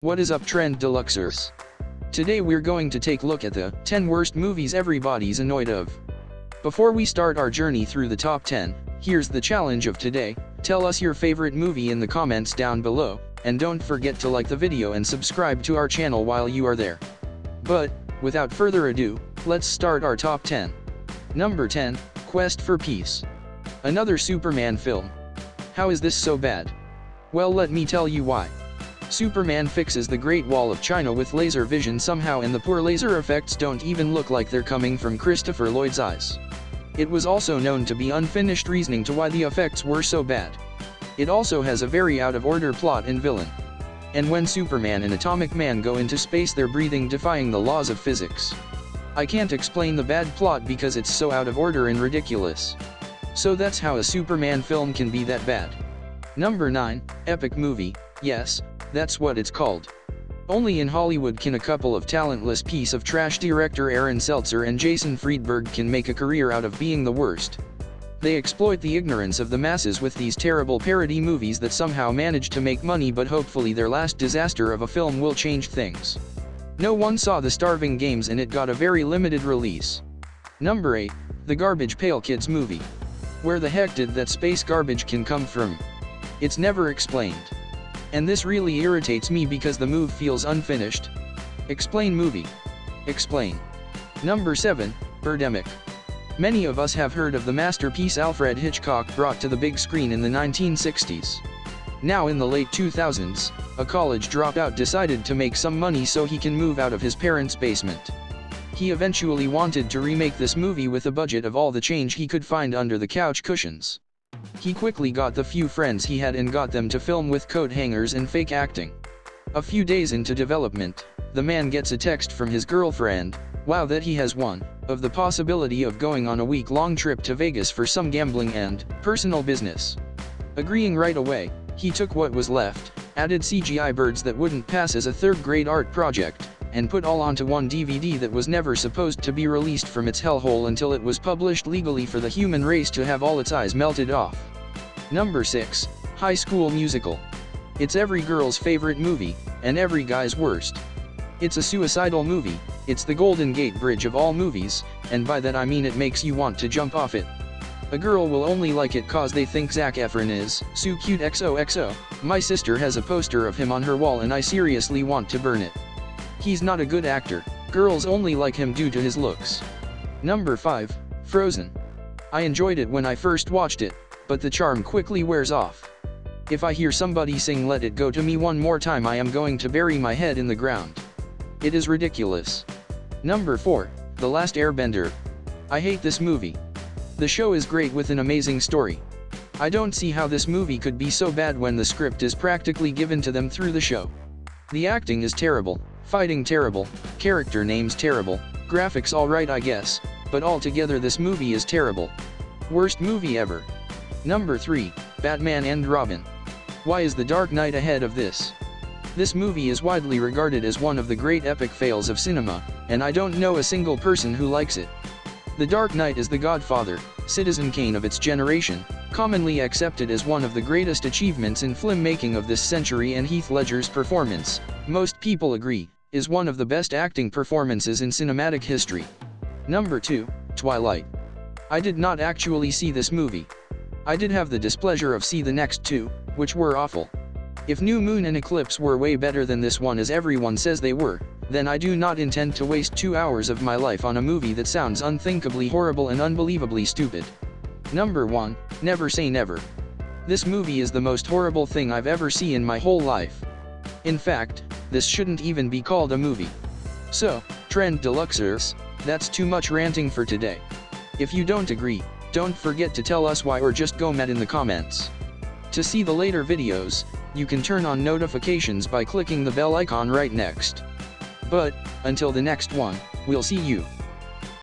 What is up, Trend Deluxers? Today we're going to take a look at the 10 worst movies everybody's annoyed of. Before we start our journey through the top 10, here's the challenge of today. Tell us your favorite movie in the comments down below, and don't forget to like the video and subscribe to our channel while you are there. But, without further ado, let's start our top 10. Number 10, Quest for Peace. Another Superman film. How is this so bad? Well, let me tell you why. Superman fixes the Great Wall of China with laser vision somehow, and the poor laser effects don't even look like they're coming from Christopher Lloyd's eyes. It was also known to be unfinished reasoning to why the effects were so bad. It also has a very out-of-order plot and villain. And when Superman and Atomic Man go into space, they're breathing, defying the laws of physics. I can't explain the bad plot because it's so out of order and ridiculous. So that's how a Superman film can be that bad. Number 9, Epic Movie. Yes, that's what it's called. Only in Hollywood can a couple of talentless piece of trash director Aaron Seltzer and Jason Friedberg can make a career out of being the worst. They exploit the ignorance of the masses with these terrible parody movies that somehow manage to make money, but hopefully their last disaster of a film will change things. No one saw The Starving Games and it got a very limited release. Number 8, The Garbage Pail Kids Movie. Where the heck did that space garbage can come from? It's never explained. And this really irritates me because the movie feels unfinished. Explain movie. Explain. Number 7, Birdemic. Many of us have heard of the masterpiece Alfred Hitchcock brought to the big screen in the 1960s. Now in the late 2000s, a college dropout decided to make some money so he can move out of his parents' basement. He eventually wanted to remake this movie with a budget of all the change he could find under the couch cushions. He quickly got the few friends he had and got them to film with coat hangers and fake acting. A few days into development, the man gets a text from his girlfriend, wow, that he has one, of the possibility of going on a week-long trip to Vegas for some gambling and personal business. Agreeing right away, he took what was left, added CGI birds that wouldn't pass as a third-grade art project, and put all onto one DVD that was never supposed to be released from its hellhole until it was published legally for the human race to have all its eyes melted off. Number 6, High School Musical. It's every girl's favorite movie, and every guy's worst. It's a suicidal movie, it's the Golden Gate Bridge of all movies, and by that I mean it makes you want to jump off it. A girl will only like it cause they think Zac Efron is so cute XOXO. My sister has a poster of him on her wall and I seriously want to burn it. He's not a good actor, girls only like him due to his looks. Number 5, Frozen. I enjoyed it when I first watched it, but the charm quickly wears off. If I hear somebody sing Let It Go to me one more time, I am going to bury my head in the ground. It is ridiculous. Number 4, The Last Airbender. I hate this movie. The show is great with an amazing story. I don't see how this movie could be so bad when the script is practically given to them through the show. The acting is terrible, fighting terrible, character names terrible, graphics alright I guess, but altogether this movie is terrible. Worst movie ever. Number 3, Batman and Robin. Why is The Dark Knight ahead of this? This movie is widely regarded as one of the great epic fails of cinema, and I don't know a single person who likes it. The Dark Knight is the Godfather, Citizen Kane of its generation, commonly accepted as one of the greatest achievements in filmmaking of this century, and Heath Ledger's performance, most people agree, is one of the best acting performances in cinematic history. Number 2, Twilight. I did not actually see this movie. I did have the displeasure of see the next two, which were awful. If New Moon and Eclipse were way better than this one as everyone says they were, then I do not intend to waste 2 hours of my life on a movie that sounds unthinkably horrible and unbelievably stupid. Number 1, Never Say Never. This movie is the most horrible thing I've ever seen in my whole life. In fact, this shouldn't even be called a movie. So, Trend Deluxers, that's too much ranting for today. If you don't agree, don't forget to tell us why or just go mad in the comments. To see the later videos, you can turn on notifications by clicking the bell icon right next. But, until the next one, we'll see you.